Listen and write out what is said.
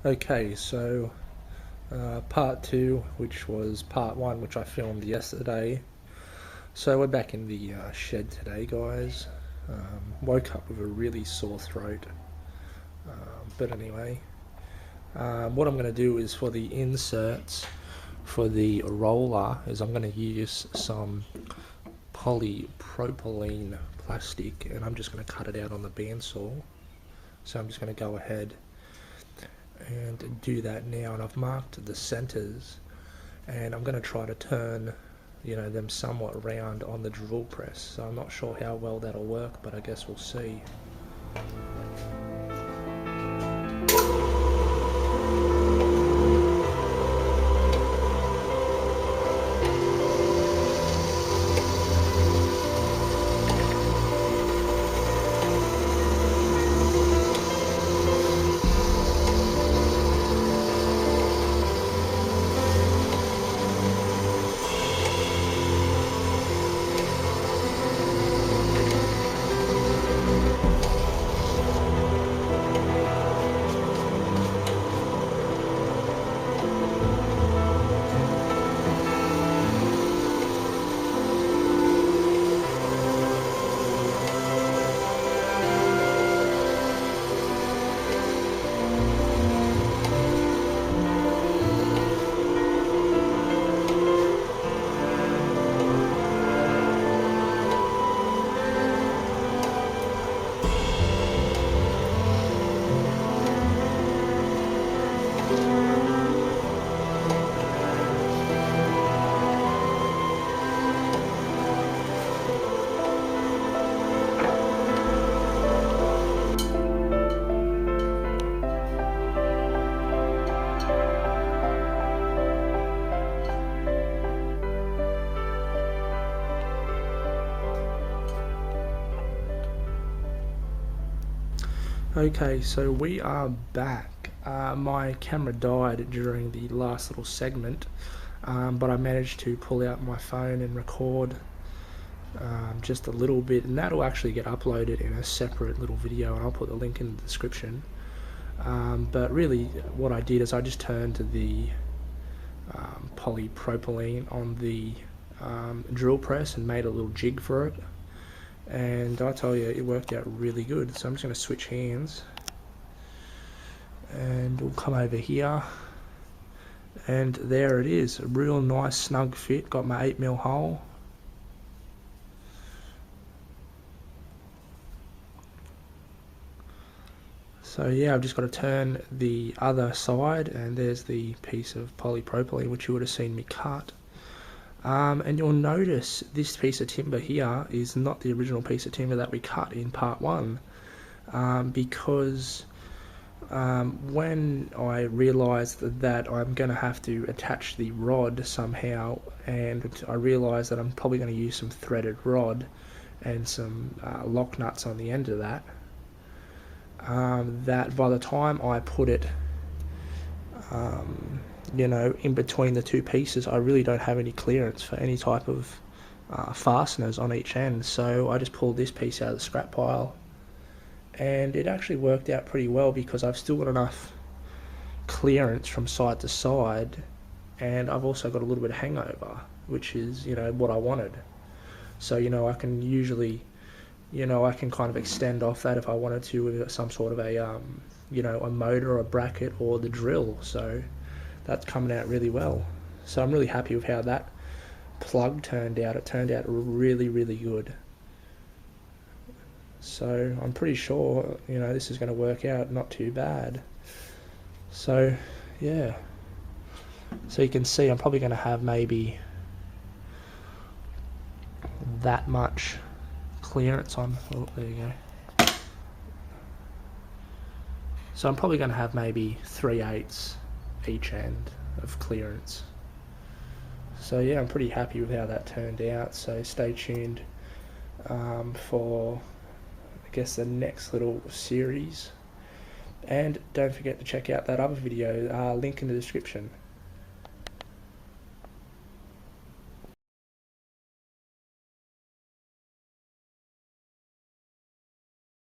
Okay, so part two, which was part one, which I filmed yesterday. So we're back in the shed today, guys. Woke up with a really sore throat. But anyway, what I'm going to do is for the inserts for the roller is I'm going to use some polypropylene plastic, and I'm just going to cut it out on the bandsaw. So I'm just going to go ahead and do that now, and I've marked the centers, and I'm going to try to turn them somewhat round on the drill press. So I'm not sure how well that'll work, but I guess we'll see. Okay, so we are back. My camera died during the last little segment, but I managed to pull out my phone and record just a little bit, and that'll actually get uploaded in a separate little video, and I'll put the link in the description. But really what I did is I just turned the polypropylene on the drill press and made a little jig for it. And I tell you, it worked out really good. So I'm just going to switch hands, and we'll come over here, and there it is, a real nice snug fit. Got my 8mm hole. So yeah, I've just got to turn the other side, and there's the piece of polypropylene which you would have seen me cut. And you'll notice this piece of timber here is not the original piece of timber that we cut in part one, because when I realised that I'm going to have to attach the rod somehow, and I realised that I'm probably going to use some threaded rod and some lock nuts on the end of that, that by the time I put it in between the two pieces, I really don't have any clearance for any type of fasteners on each end. So I just pulled this piece out of the scrap pile, and it actually worked out pretty well because I've still got enough clearance from side to side, and I've also got a little bit of hangover, which is what I wanted. So I can usually I can kind of extend off that if I wanted to with some sort of a a motor or a bracket or the drill. So that's coming out really well. So I'm really happy with how that plug turned out. It turned out really, really good. So I'm pretty sure this is going to work out not too bad. So yeah, so you can see I'm probably going to have maybe that much clearance on. Oh, there you go. So I'm probably going to have maybe 3/8 each end of clearance. So yeah, I'm pretty happy with how that turned out. So stay tuned for I guess the next little series, and don't forget to check out that other video, link in the description.